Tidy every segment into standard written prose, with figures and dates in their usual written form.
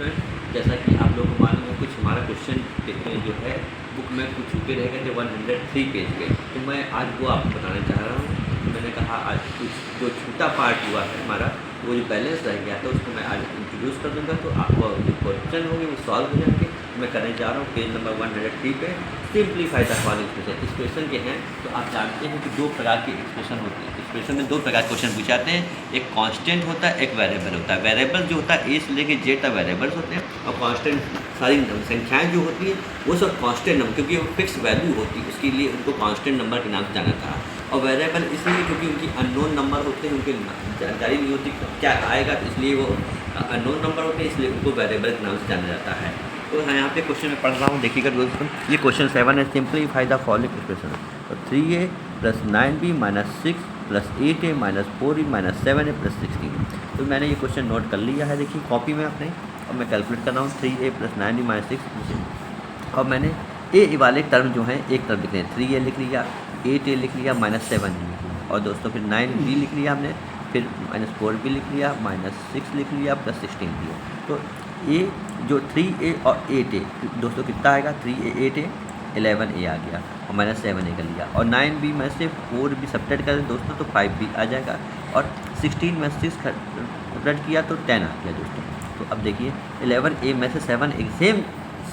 Student, जैसा कि आप लोगों को मालूम है कुछ हमारा क्वेश्चन जो है बुक में कुछ छूटे रह गए थे 103 पेज पे, तो मैं आज वो आपको बताना चाह रहा हूँ। मैंने कहा आज कुछ जो छूटा पार्ट हुआ है हमारा, वो जो बैलेंस रह गया था उसको मैं आज इंट्रोड्यूस कर दूँगा, तो आपको जो क्वेश्चन होंगे वो सॉल्व हो जाएंगे। मैं करने जा रहा हूँ पेज नंबर 103 पे, simplify the following expression. Expression के हैं तो आप जानते हैं कि दो प्रकार के एक्सप्रेशन होते हैं। एक्सप्रेशन में दो प्रकार के क्वेश्चन पूछे जाते हैं, एक कांस्टेंट होता है, एक वेरिएबल होता है। वेरिएबल जो होता है ए से लेके जेड तक वेरिएबल्स होते हैं, और कांस्टेंट सारी संख्याएं जो होती हैं वो सब कांस्टेंट नंबर, क्योंकि वो फिक्स वैल्यू होती है, उसके लिए उनको कांस्टेंट नंबर के नाम से जाना था। और वेरिएबल इसलिए क्योंकि उनकी अननोन नंबर होते हैं, उनकी जानकारी नहीं होती क्या आएगा, तो इसलिए वो अननोन नंबर होते हैं, इसलिए उनको वेरिएबल के नाम से जाना जाता है। तो हाँ, यहाँ पे क्वेश्चन में पढ़ रहा हूँ, देखिएगा दोस्तों। ये क्वेश्चन 7 है, सिंप्लीफाई द फॉलोइंग एक्सप्रेशन। तो 3a + 9b - 6 + 8a - 4b - 7a + 16। तो मैंने ये क्वेश्चन नोट कर लिया है, देखिए कॉपी में अपने। अब मैं कैलकुलेट कर रहा हूँ 3a + 9b - 6। अब मैंने ए वाले टर्म जो हैं एक तरफ लिख रहे हैं, 3a लिख लिया, 8a लिख लिया, -7 लिख लिया, और दोस्तों फिर 9b लिख लिया हमने, फिर -4b लिख लिया, -6 लिख लिया, +16 लिया। तो ए जो 3a और 8a दोस्तों कितना आएगा, 3a 8a 11a आ गया, और -7a कर लिया, और 9b में से 4b सब्ट्रैक्ट करें दोस्तों तो 5b आ जाएगा, और 16 में 6 सब्ट्रैक्ट किया तो 10 आ गया दोस्तों। तो अब देखिए 11a में से 7 एक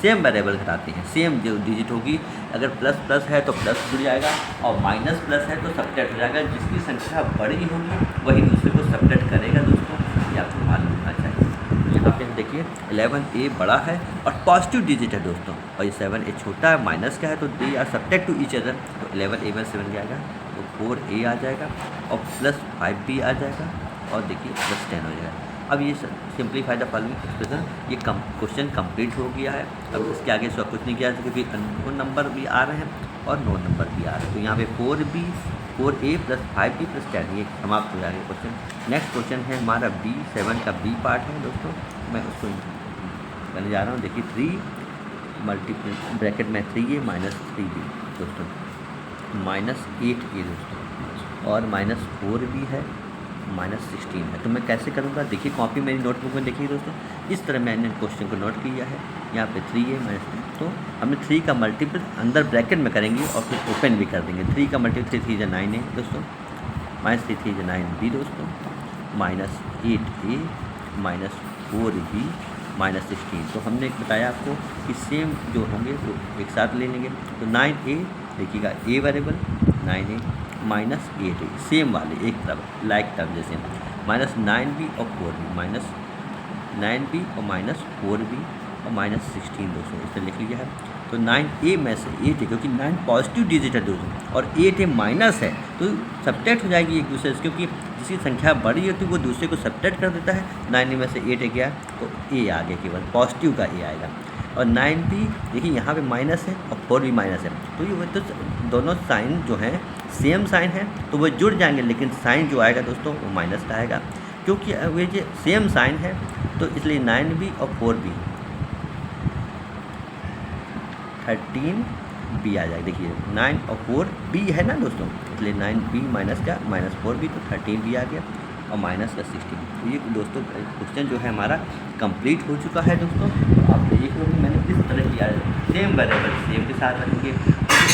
सेम वेरिएबल घटाते हैं, सेम जो डिजिट होगी, अगर प्लस प्लस है तो प्लस जुड़ जाएगा, और माइनस प्लस है तो सब्ट्रैक्ट हो जाएगा। जिसकी संख्या बड़ी होगी वही दूसरे को सब्ट्रैक्ट करेगा दोस्तों, ये आपको मालूम होना चाहिए। यहाँ पे देखिए 11a बड़ा है और पॉजिटिव डिजिट है दोस्तों, और ये 7a छोटा है, माइनस का है, तो they are subtract to each other. तो 11a में 7 क्या आएगा, तो 4a आ जाएगा, और +5b आ जाएगा, और देखिए +10 हो जाएगा। अब ये सिंप्लीफाई द फॉलोइंग एक्सप्रेशन, ये क्वेश्चन कंप्लीट हो गया है। अब इसके आगे सब कुछ नहीं किया, क्योंकि अननोन नंबर भी आ रहे हैं और नोन नंबर भी आ रहे हैं। तो यहाँ पे 4a + 5b + 10 ये समाप्त हो जाएगा क्वेश्चन। नेक्स्ट क्वेश्चन है हमारा B7 का बी पार्ट है दोस्तों, मैं उसको करने जा रहा हूँ। देखिए 3 मल्टीपल ब्रैकेट में 3a - 3b दोस्तों, -8a दोस्तों, और -4b है, -16 है। तो मैं कैसे करूँगा, देखिए कॉपी मेरी नोटबुक में देखिए दोस्तों, इस तरह मैंने क्वेश्चन को नोट किया है। यहाँ पे 3a - तो हमने 3 का मल्टीपल अंदर ब्रैकेट में करेंगे और फिर ओपन भी कर देंगे। 3 का मल्टीपल 3 3 9a दोस्तों, -3 3 9b दोस्तों, -8a -4b -16। तो हमने बताया आपको कि सेम जो होंगे वो एक साथ ले लेंगे। तो 9a देखिएगा, a variable 9a -8a same वाले एक तरफ लाइक टर्म जैसे, -9b और 4b, -9b और -4b और -16 दोस्तों, इसे लिख लिया है। तो 9a में से 8a, क्योंकि 9 पॉजिटिव डिजिट है दोस्तों, और 8a माइनस है, तो सब्ट्रैक्ट हो जाएगी एक दूसरे से, क्योंकि जिसकी संख्या बड़ी होती है वो दूसरे को सब्ट्रैक्ट कर देता है। 9a में से 8a गया तो a आ गया, केवल पॉजिटिव का a आएगा। और 9b देखिए यहाँ पे माइनस है और 4b माइनस है, तो ये तो दोनों साइन जो हैं सेम साइन है, तो वो जुड़ जाएंगे, लेकिन साइन जो आएगा दोस्तों वो माइनस का आएगा, क्योंकि वे जो सेम साइन है, तो इसलिए 9b और 4b 13b आ जाएगा। देखिए 9 और 4b है ना दोस्तों, इसलिए 9b माइनस का -4b, तो 13b आ गया, और माइनस का 16। तो ये दोस्तों क्वेश्चन जो है हमारा कंप्लीट हो चुका है दोस्तों। तो आप देख लो कि मैंने किस तरह किया है, सेम वेरिएबल सेम के साथ रखेंगे,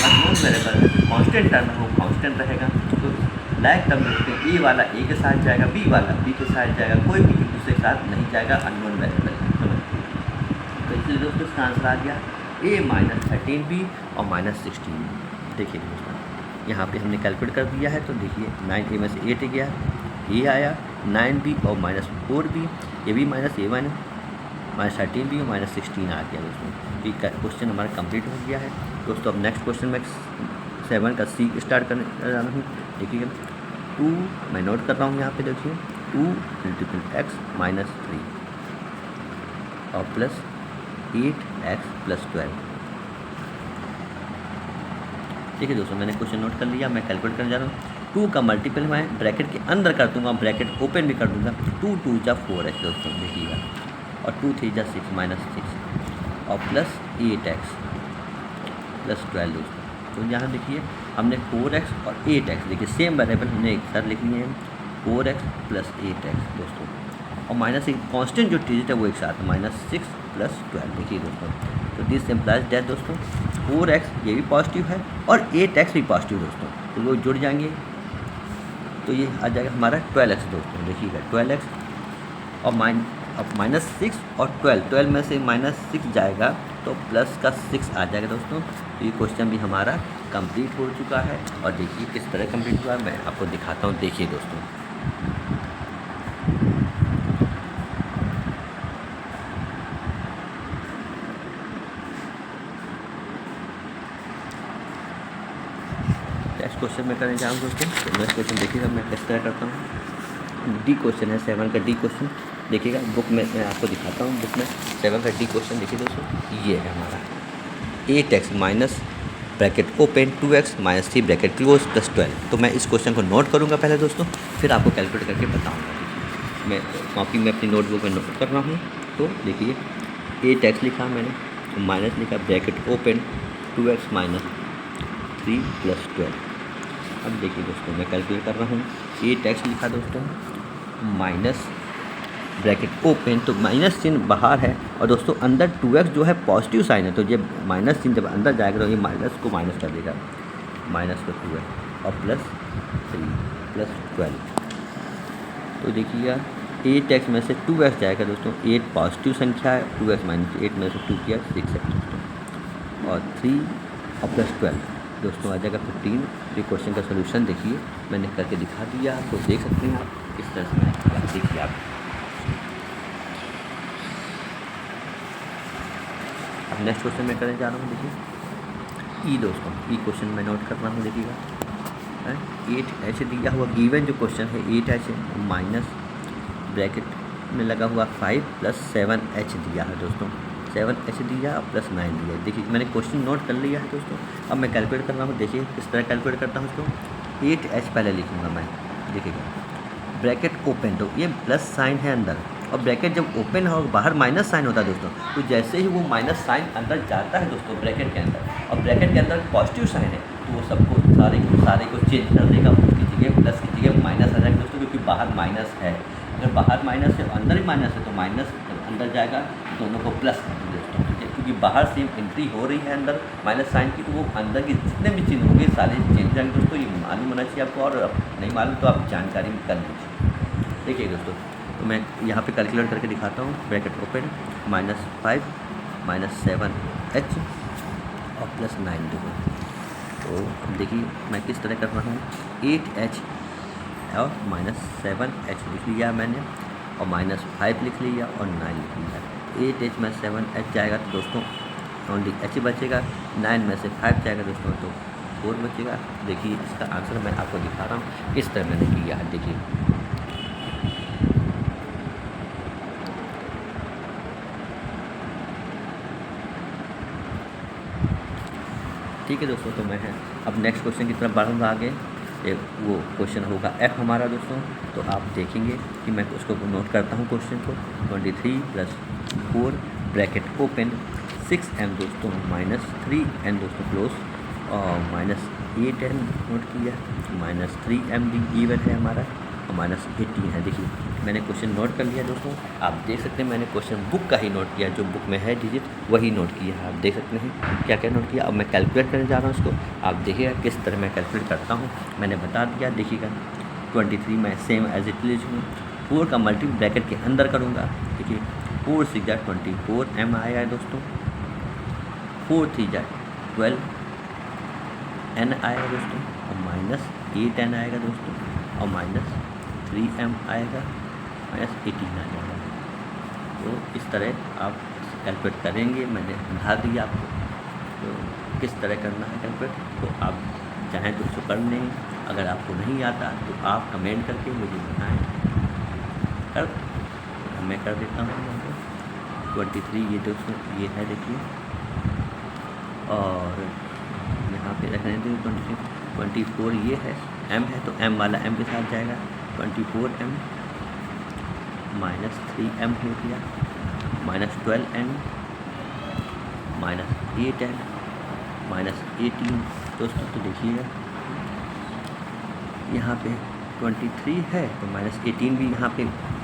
अननोन वेरिएबल कांस्टेंट टर्म है वो कांस्टेंट रहेगा। तो लाइक टर्म देखते हैं, ए वाला ए के साथ जाएगा, बी वाला बी के साथ जाएगा, कोई भी दूसरे के साथ नहीं जाएगा अननोन वेरिएबल। तो इसलिए दोस्तों इसका आंसर आ गया a -13b और -16। देखिए दोस्तों यहाँ पे हमने कैलकुलेट कर दिया है, तो देखिए 9a में से 8 गया, a आया, 9b और -4b, ये भी -a -13b और -16 आ गया दोस्तों। ये क्वेश्चन हमारा कंप्लीट हो गया है दोस्तों। अब नेक्स्ट क्वेश्चन में 7 का सी स्टार्ट करने जा रहा हूँ। देखिए 2 मैं नोट कर रहा हूँ यहाँ पे, देखिए 2 × x - 3 और +8x + 12। देखिए दोस्तों मैंने क्वेश्चन नोट कर लिया, मैं कैलकुलेट करने जा रहा हूँ। 2 का मल्टीपल मैं ब्रैकेट के अंदर कर दूंगा, ब्रैकेट ओपन भी कर दूंगा। 2 2 जा 4x दोस्तों, देखिएगा, और 2 3 जा 6 -6 और +8x + 12 दोस्तों। तो यहाँ देखिए हमने 4x और 8x देखिए सेम वेरिएबल हमने एक साथ लिख लिए हैं, 4x + 8x दोस्तों, और माइनस एक कांस्टेंट जो डिजिट है वो एक साथ -6 + 12। देखिए दोस्तों, तो दिस इम्प्लाइज दैट दोस्तों 4x ये भी पॉजिटिव है और 8x भी पॉजिटिव दोस्तों, तो वो जुड़ जाएंगे, तो ये आ जाएगा हमारा 12x दोस्तों। देखिएगा 12x और -6 और 12 में से -6 जाएगा तो प्लस का 6 आ जाएगा दोस्तों। तो ये क्वेश्चन भी हमारा कंप्लीट हो चुका है। और देखिए किस तरह कंप्लीट हुआ है, मैं आपको दिखाता हूँ। देखिए दोस्तों, नेक्स्ट क्वेश्चन मैं करने जाऊँ दोस्तों। तो नेक्स्ट क्वेश्चन देखिएगा मैं किस तरह करता हूँ। डी क्वेश्चन है 7 का डी क्वेश्चन। देखिएगा बुक में मैं आपको दिखाता हूँ। बुक में 7 का डी क्वेश्चन देखिए दोस्तों, ये है हमारा 8x minus bracket open 2x -3 bracket close + 12। तो मैं इस क्वेश्चन को नोट करूँगा पहले दोस्तों, फिर आपको कैलकुलेट करके बताऊँगा। मैं कॉपी में अपनी नोटबुक में नोट कर रहा हूँ। तो देखिए 8x लिखा मैंने, माइनस लिखा ब्रैकेट ओपन 2x -3 + 12। अब देखिए दोस्तों मैं कैलकुलेट कर रहा हूँ। 8x लिखा दोस्तों, माइनस ब्रैकेट ओपन, तो माइनस चिन्ह बाहर है और दोस्तों अंदर 2x जो है पॉजिटिव साइन है, तो जब माइनस चिन्ह जब अंदर जाएगा तो ये माइनस को माइनस कर देगा, माइनस को 2x और +3 + 12। तो देखिएगा 8x में से 2x जाएगा दोस्तों, 8 पॉजिटिव संख्या है, 2x -8 में से 2 किया 6 है दोस्तों, और 3 और +12 दोस्तों आ जाएगा 15। ये क्वेश्चन का सोल्यूशन देखिए मैंने करके दिखा दिया, तो देख सकते हैं आप किस तरह से मैंने किया। देखिए आप अब नेक्स्ट क्वेश्चन मैं करने जा रहा हूँ। देखिए ई दोस्तों, ई क्वेश्चन मैं नोट कर रहा हूँ। देखिएगा 8h दिया हुआ गिवन जो क्वेश्चन है 8h माइनस ब्रैकेट में लगा हुआ 5 + 7h दिया है दोस्तों, 7h दिया और +9 दिया। देखिए मैंने क्वेश्चन नोट कर लिया है दोस्तों। अब मैं कैलकुलेट कर रहा हूँ। देखिए किस तरह कैलकुलेट करता हूँ इसको। 8h पहले लिखूँगा मैं। देखिएगा ब्रैकेट ओपन, तो ये प्लस साइन है अंदर, और ब्रैकेट जब ओपन हो बाहर माइनस साइन होता है दोस्तों, तो जैसे ही वो माइनस साइन अंदर जाता है दोस्तों ब्रैकेट के अंदर, और ब्रैकेट के अंदर पॉजिटिव साइन है, तो वो सबको सारे को चेंज कर देगा, उसकी जगह प्लस की जगह माइनस आ जाएगा दोस्तों, क्योंकि बाहर माइनस है। अगर बाहर माइनस है अंदर ही माइनस है, तो माइनस अंदर जाएगा दोनों को प्लस कर देंगे दोस्तों, ठीक है। क्योंकि बाहर से एंट्री हो रही है अंदर माइनस साइन की, तो वो अंदर के जितने भी चिन्ह होंगे सारे चेंज जाएंगे दोस्तों। ये मालूम होना चाहिए आपको, और नहीं मालूम तो आप जानकारी कर लीजिए। देखिए दोस्तों, तो मैं यहाँ पे कैलकुलेट करके दिखाता हूँ। ब्रैकेट ओपन -5 -7h और +9 दूँगा। तो अब देखिए मैं किस तरह कर रहा हूँ। 8h और -7h लिख लिया मैंने, और -5 लिख लिया और 9 लिख लिया। 8h में 7h जाएगा तो दोस्तों ओनली h बचेगा, 9 में से 5 जाएगा दोस्तों तो 4 बचेगा। देखिए इसका आंसर मैं आपको दिखा रहा हूँ, इस तरह मैंने किया है। देखिए ठीक है दोस्तों, तो मैं अब नेक्स्ट क्वेश्चन की तरफ बढ़ूँगा आगे। वो क्वेश्चन होगा F हमारा दोस्तों। तो आप देखेंगे कि मैं उसको नोट करता हूँ क्वेश्चन को। 23 + 4 ब्रैकेट ओपन 6m दोस्तों -3n दोस्तों क्लोज, और -8n नोट किया, -3m भी गिवन है हमारा, और -18 है। देखिए मैंने क्वेश्चन नोट कर लिया दोस्तों। आप देख सकते हैं मैंने क्वेश्चन बुक का ही नोट किया, जो बुक में है डिजिट वही नोट किया है। आप देख सकते हैं क्या क्या नोट किया। अब मैं कैलकुलेट करने जा रहा हूँ इसको। आप देखिएगा किस तरह मैं कैलकुलेट करता हूँ, मैंने बता दिया। देखिएगा 23 मैं सेम एज इट इज हूँ, 4 का मल्टी ब्रैकेट के अंदर करूँगा। देखिए 4 6 जा 24m आया है दोस्तों, 4 3 जा 12n आएगा दोस्तों, और -8n आएगा दोस्तों, और -3m आएगा, -18 आ जाएगा। तो इस तरह आप कैलकुलेट करेंगे। मैंने समझा दिया आपको तो किस तरह करना है कैलकुलेट। तो आप चाहें तो उसको कर लें, अगर आपको नहीं आता तो आप कमेंट करके मुझे बताएं। मैं कर देता हूँ यहाँ पर 23 ये दोस्तों ये है देखिए, और यहाँ पे रखने दें 24 ये है, m है तो m वाला m के साथ जाएगा, 24m -3m हो गया, -12n -8n -18 दोस्तों। तो देखिएगा यहाँ पे 23 है तो -18 भी यहाँ पे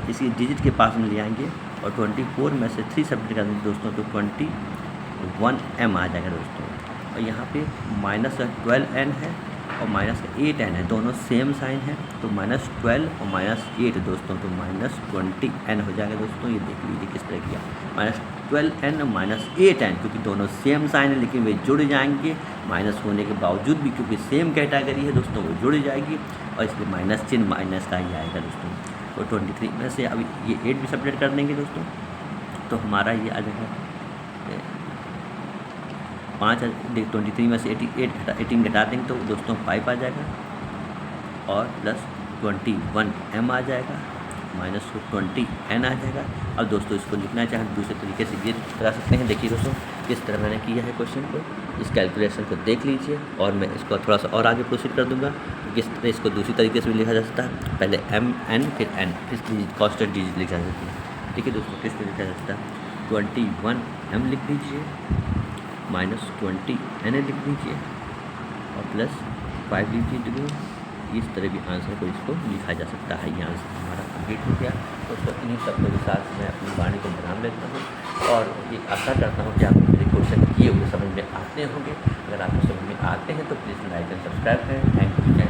इसी डिजिट के पास में ले आएंगे और 24 में से 3 सब्ट्रैक्ट कर देंगे दोस्तों, तो 21m आ जाएगा दोस्तों। और यहाँ पे माइनस का 12n है और माइनस का 8n है, दोनों सेम साइन है, तो -12 और -8 दोस्तों, तो -20n हो जाएगा दोस्तों। ये देख लीजिए किस तरह किया, -12n और -8n, क्योंकि दोनों सेम साइन है लेकिन वे जुड़ जाएंगे, माइनस होने के बावजूद भी क्योंकि सेम कैटेगरी है दोस्तों, वो जुड़ जाएगी और इसलिए माइनस चिन्ह माइनस का ही आएगा दोस्तों। तो 23 में से अभी ये 8 भी सब्ट्रैक्ट कर देंगे दोस्तों, तो हमारा ये आ जाएगा 5। 23 में से 18 घटा देंगे तो दोस्तों 5 आ जाएगा और प्लस 21m आ जाएगा, -20n आ जाएगा। अब दोस्तों इसको लिखना चाहें दूसरे तरीके से ये करा सकते हैं। देखिए दोस्तों किस तरह मैंने किया है क्वेश्चन को, इस कैलकुलेशन को देख लीजिए और मैं इसको थोड़ा सा और आगे प्रोसीड कर दूंगा। किस तरह इसको दूसरी तरीके से भी लिखा जा सकता है, पहले mn फिर n, फिर कांस्टेंट डिजिट लिखा जा सकता है। ठीक है दोस्तों, किस तरह लिखा जा सकता है, 21m लिख लीजिए, -20n लिख लीजिए और प्लस 5 लीजिए। इस तरह भी आंसर को इसको लिखा जा सकता है। ये आंसर हमारा कंप्लीट हो गया दोस्तों। इन्हीं शब्दों के साथ मैं अपनी वाणी को विराम लेता हूँ और ये आशा करता हूँ कि आप मेरे क्वेश्चन किए हुए समझ में आते होंगे। अगर आपको समझ में आते हैं तो प्लीज़ लाइक एंड सब्सक्राइब करें। Thank you.